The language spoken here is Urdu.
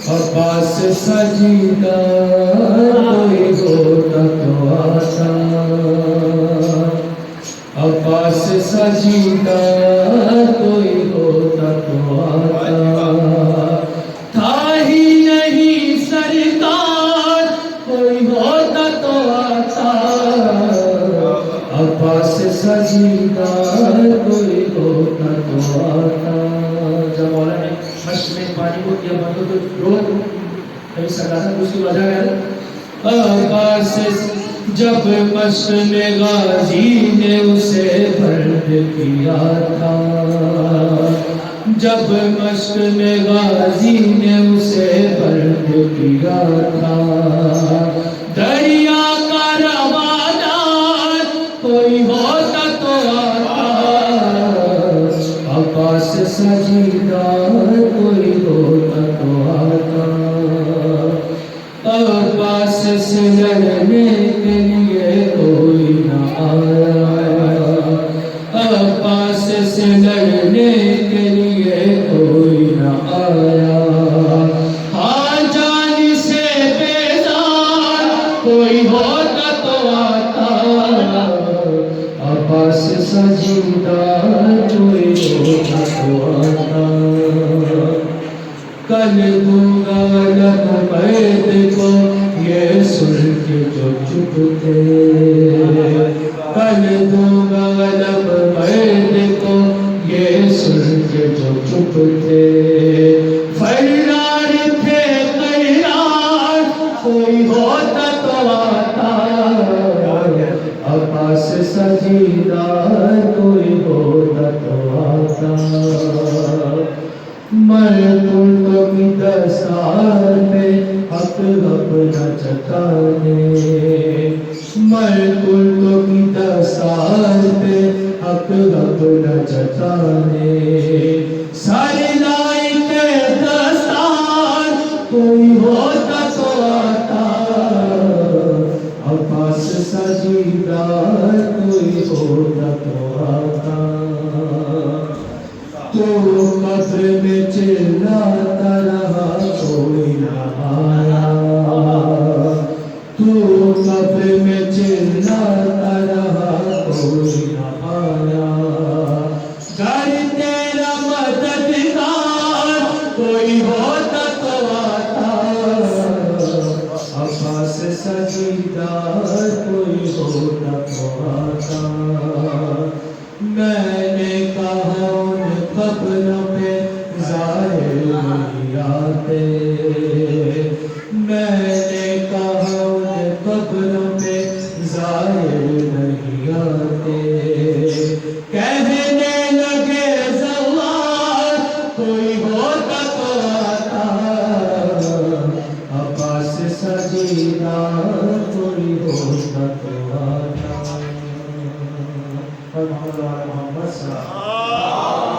عباس سجیدہ کوئی ہوتا تو آتا، عباس سجیدہ کوئی ہوتا تو آتا، تھا ہی نہیں سرکار کوئی ہوتا تو آتا، عباس سجیدہ کوئی ہوتا تو آتا۔ جب مولا نے مشق میں پانی کو کیا بندوں تو رو کبھی سکاتا تو اس کی وجہ ہے عباس جب مشق میں غازی نے اسے برد کیا تھا، جب مشق میں غازی نے اسے برد کیا تھا، دریا کا روادار کوئی ہوتا تو آتا، عباس سجیدہ کوئی ہوتا تو آتا، عباس سے لڑنے کے لیے کوئی نہ آیا، عباس سے لڑنے کے لیے کوئی نہ آیا، ہاں جان سے بیزار کوئی ہوتا تو آتا، عباس سجیدہ کوئی ہوتا تو آتا، کل دوں گا لب بیت کو یہ سن کے جو چپ تھے، کل دوں گا لب بیت کو یہ سن کے جو چپ تھے، فرار تھے قیرار کوئی ہوتا تو آتا، عباس سجیدہ کوئی ہوتا تو آتا، مردوں کی دستار پہ حق اپنا چٹانے، مردوں کی دستار پہ حق اپنا چٹانے، سارے لائی کے دستار کوئی ہوتا تو آتا، عباس سجیدہ کوئی ہوتا تو آتا، تو قبر میں چلاتا رہا کوئی نہ آیا، تو قبر میں چلاتا رہا کوئی نہ آیا، گھر تیرا مددگار کوئی ہوتا تو آتا، عباس سجیدہ کوئی ہوتا تو آتا، میں نے کہا ان قبروں پہ ظاہر نہیں آتے، میں نے کہا ان قبروں پہ ظاہر نہیں آتے، کہنے لگے زوار کوئی ہوتا تو آتا، عباس سجیدہ کوئی ہوتا تو آتا، محمد صلی اللہ علیہ وسلم